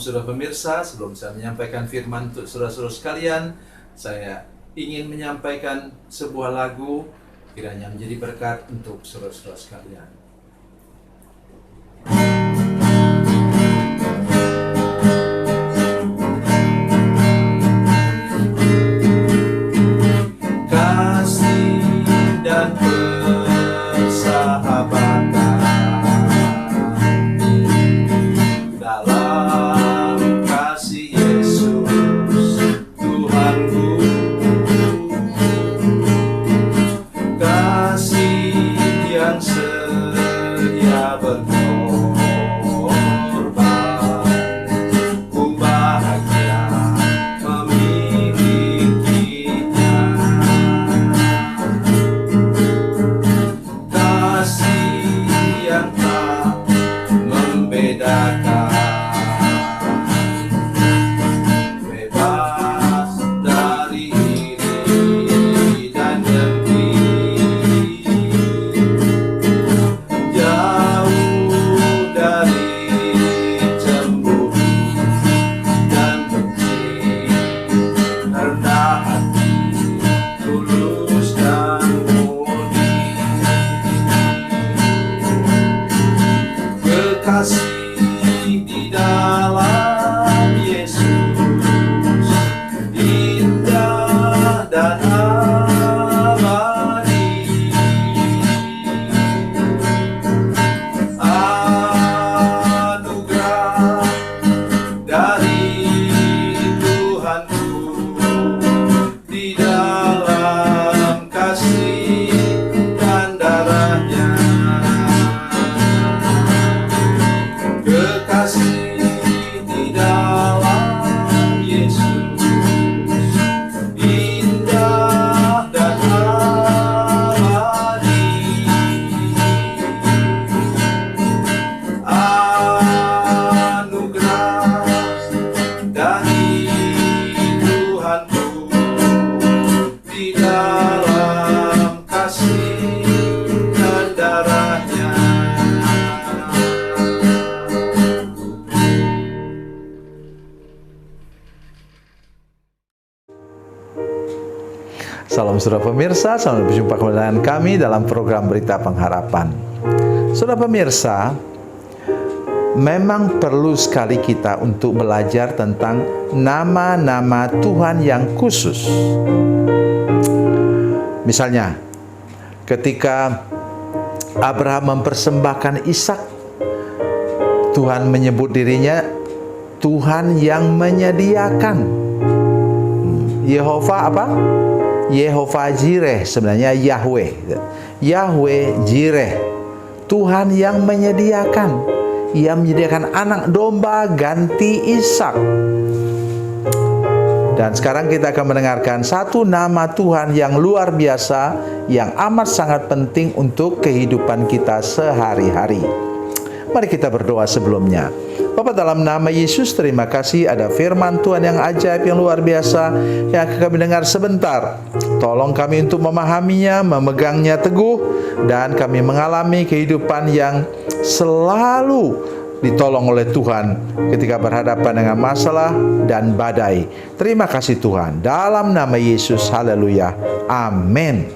saudara pemirsa, sebelum saya menyampaikan firman untuk saudara-saudara sekalian, saya ingin menyampaikan sebuah lagu kiranya menjadi berkat untuk saudara-saudara sekalian. Kasih dan persahabatan dalam kasih Yesus Tuhanku, kasih yang setia berkorban, ku bahagia memilikinya. Kasih yang tak membedakan, bebas dari iri dan dengki, jauh dari cemburu dan benci, rendah hati, tulus dan murni. Kekasih di dalam Yesus indah dan abadi. Anugerah dari Tuhanku di dalam kasih dan darahnya. Kekasih di dalam Yesus indah dan abadi. Anugerah dari Tuhanku di dalam kasih dan darahnya. Salam saudara pemirsa, selamat berjumpa kembali dengan kami dalam program Berita Pengharapan. Saudara pemirsa, memang perlu sekali kita untuk belajar tentang nama-nama Tuhan yang khusus. Misalnya, ketika Abraham mempersembahkan Ishak, Tuhan menyebut dirinya Tuhan yang menyediakan. Yehova apa? Yehova Jireh, sebenarnya Yahweh. Yahweh Jireh, Tuhan yang menyediakan. Ia menyediakan anak domba ganti Ishak. Dan sekarang kita akan mendengarkan satu nama Tuhan yang luar biasa, yang amat sangat penting untuk kehidupan kita sehari-hari. Mari kita berdoa sebelumnya. Bapa, dalam nama Yesus, terima kasih ada firman Tuhan yang ajaib, yang luar biasa yang akan kami dengar sebentar. Tolong kami untuk memahaminya, memegangnya teguh, dan kami mengalami kehidupan yang selalu ditolong oleh Tuhan ketika berhadapan dengan masalah dan badai. Terima kasih Tuhan, dalam nama Yesus, haleluya, amin.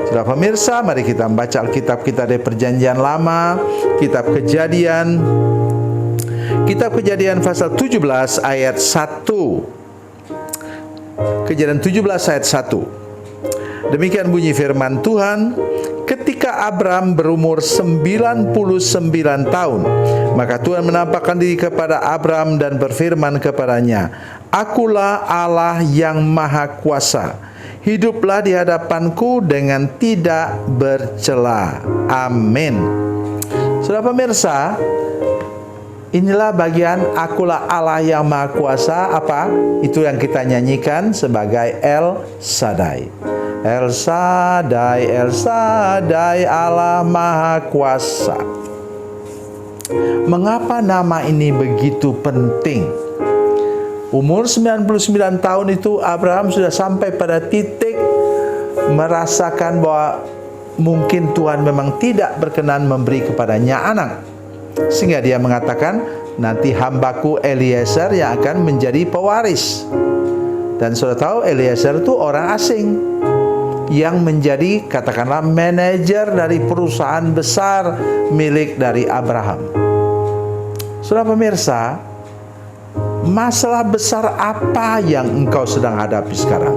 Saudara pemirsa, mari kita membaca Alkitab kita dari Perjanjian Lama, Kitab Kejadian pasal 17 ayat 1. Kejadian 17 ayat 1. Demikian bunyi firman Tuhan, ketika Abram berumur 99 tahun, maka Tuhan menampakkan diri kepada Abram dan berfirman kepadanya, Akulah Allah yang Maha Kuasa, hiduplah di hadapanku dengan tidak bercela. Amin. Saudara pemirsa, inilah bagian Akulah Allah yang Maha Kuasa. Apa? Itu yang kita nyanyikan sebagai El Shaddai. El Shaddai, El Shaddai, Allah Maha Kuasa. Mengapa nama ini begitu penting? Umur 99 tahun itu Abraham sudah sampai pada titik merasakan bahwa mungkin Tuhan memang tidak berkenan memberi kepadanya anak. Sehingga dia mengatakan, nanti hambaku Eliezer yang akan menjadi pewaris. Dan saudara tahu Eliezer itu orang asing yang menjadi katakanlah manajer dari perusahaan besar milik dari Abraham. Saudara pemirsa, masalah besar apa yang engkau sedang hadapi sekarang?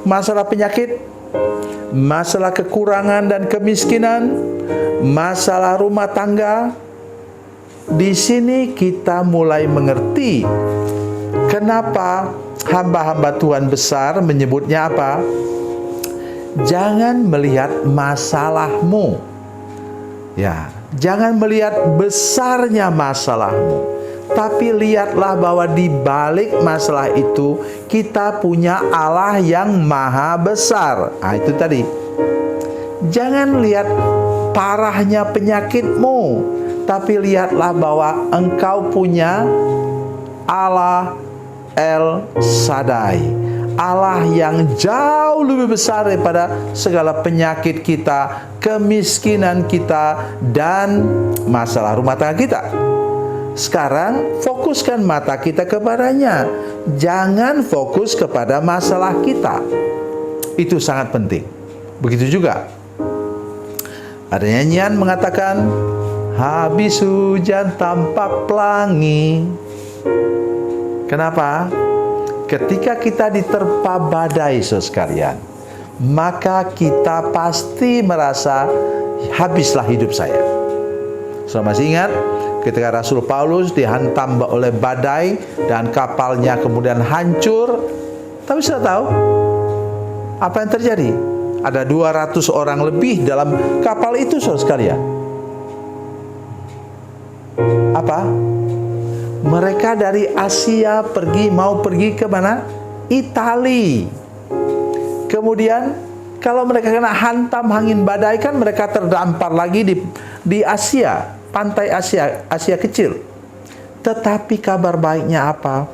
Masalah penyakit, masalah kekurangan dan kemiskinan, masalah rumah tangga. Di sini kita mulai mengerti kenapa hamba-hamba Tuhan besar menyebutnya apa? Jangan melihat masalahmu. Ya, jangan melihat besarnya masalahmu, tapi lihatlah bahwa di balik masalah itu kita punya Allah yang maha besar. Itu tadi. Jangan lihat parahnya penyakitmu, tapi lihatlah bahwa engkau punya Allah El Shaddai, Allah yang jauh lebih besar daripada segala penyakit kita, kemiskinan kita, dan masalah rumah tangga kita. Sekarang fokuskan mata kita kepadanya. Jangan fokus kepada masalah kita. Itu sangat penting. Begitu juga ada nyanyian mengatakan, habis hujan tampak pelangi. Kenapa? Ketika kita diterpa badai, saudara sekalian, maka kita pasti merasa habislah hidup saya. Saudara masih ingat ketika Rasul Paulus dihantam oleh badai dan kapalnya kemudian hancur? Tapi sudah tahu apa yang terjadi? Ada 200 orang lebih dalam kapal itu, saudara sekalian. Apa? Mereka dari Asia mau pergi ke mana? Itali. Kemudian kalau mereka kena hantam angin badai, kan mereka terdampar lagi di Asia, pantai Asia kecil. Tetapi kabar baiknya apa?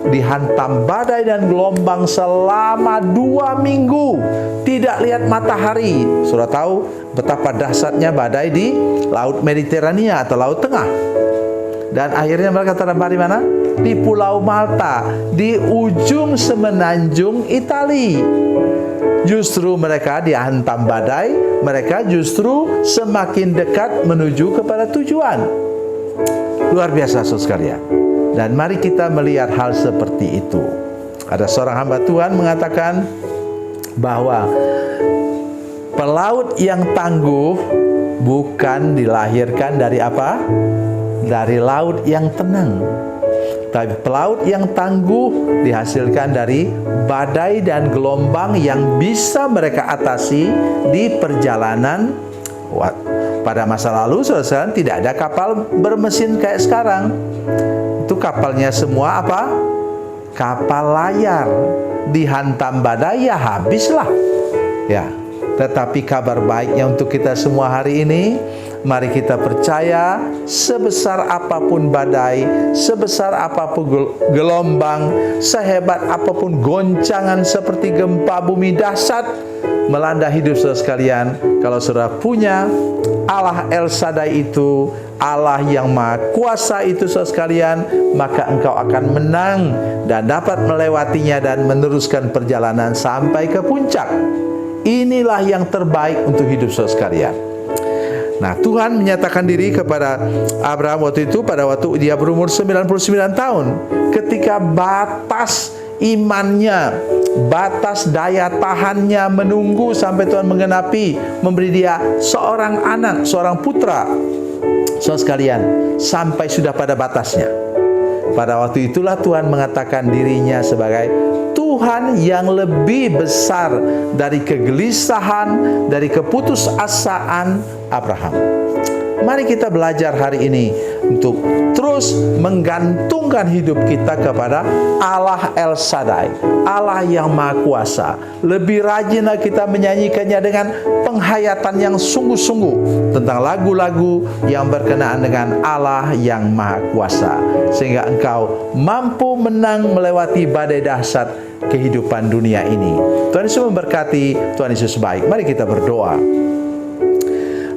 Dihantam badai dan gelombang selama 2 minggu, tidak lihat matahari. Sudah tahu betapa dahsyatnya badai di Laut Mediterania atau Laut Tengah. Dan akhirnya mereka terdampar di mana? Di Pulau Malta, di ujung semenanjung Itali. Justru mereka dihantam badai, mereka justru semakin dekat menuju kepada tujuan. Luar biasa, saudara sekalian. Dan mari kita melihat hal seperti itu. Ada seorang hamba Tuhan mengatakan bahwa pelaut yang tangguh bukan dilahirkan dari apa? Dari laut yang tenang. Tapi pelaut yang tangguh dihasilkan dari badai dan gelombang yang bisa mereka atasi di perjalanan. Pada masa lalu, saudara, tidak ada kapal bermesin kayak sekarang. Itu kapalnya semua apa? Kapal layar. Dihantam badai ya habislah. Ya. Tetapi kabar baiknya untuk kita semua hari ini, mari kita percaya sebesar apapun badai, sebesar apapun gelombang, sehebat apapun goncangan seperti gempa bumi dahsyat melanda hidup saudara sekalian, kalau saudara punya Allah El Shaddai itu, Allah yang maha kuasa itu saudara sekalian, maka engkau akan menang dan dapat melewatinya dan meneruskan perjalanan sampai ke puncak. Inilah yang terbaik untuk hidup saudara sekalian. Nah, Tuhan menyatakan diri kepada Abraham waktu itu, pada waktu dia berumur 99 tahun. Ketika batas imannya, batas daya tahannya menunggu sampai Tuhan menggenapi, memberi dia seorang anak, seorang putra. Saudara sekalian, sampai sudah pada batasnya. Pada waktu itulah Tuhan mengatakan dirinya sebagai Tuhan yang lebih besar dari kegelisahan, dari keputusasaan Abraham. Mari kita belajar hari ini untuk terus menggantungkan hidup kita kepada Allah El Shaddai, Allah yang Maha Kuasa. Lebih rajinlah kita menyanyikannya dengan penghayatan yang sungguh-sungguh tentang lagu-lagu yang berkenaan dengan Allah yang Maha Kuasa, sehingga engkau mampu menang melewati badai dahsyat kehidupan dunia ini. Tuhan Yesus memberkati, Tuhan Yesus baik. Mari kita berdoa.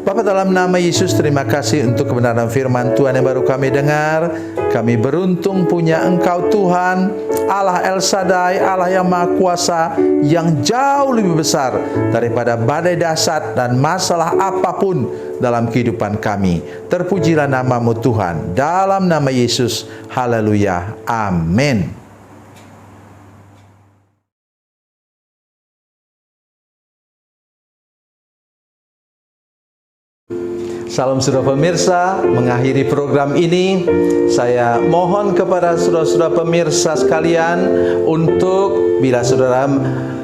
Bapa, dalam nama Yesus, terima kasih untuk kebenaran firman Tuhan yang baru kami dengar. Kami beruntung punya Engkau Tuhan, Allah El Shaddai, Allah yang Maha Kuasa, yang jauh lebih besar daripada badai dahsyat dan masalah apapun dalam kehidupan kami. Terpujilah nama-Mu Tuhan, dalam nama Yesus. Haleluya. Amin. Salam saudara pemirsa, mengakhiri program ini saya mohon kepada saudara-saudara pemirsa sekalian untuk bila saudara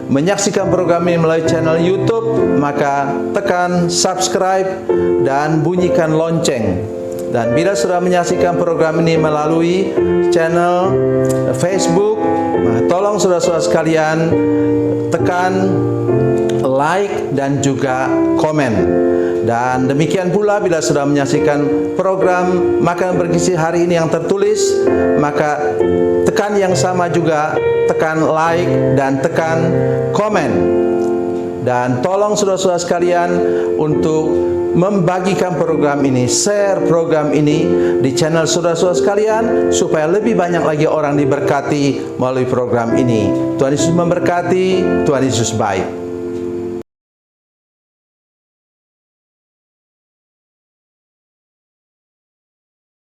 menyaksikan program ini melalui channel YouTube, maka tekan subscribe dan bunyikan lonceng. Dan bila saudara menyaksikan program ini melalui channel Facebook, tolong saudara-saudara sekalian tekan like dan juga komen. Dan demikian pula bila sudah menyaksikan program Makanan Bergizi hari ini yang tertulis, maka tekan yang sama juga, tekan like dan tekan komen. Dan tolong saudara-saudara sekalian untuk membagikan program ini, share program ini di channel saudara-saudara sekalian, supaya lebih banyak lagi orang diberkati melalui program ini. Tuhan Yesus memberkati, Tuhan Yesus baik.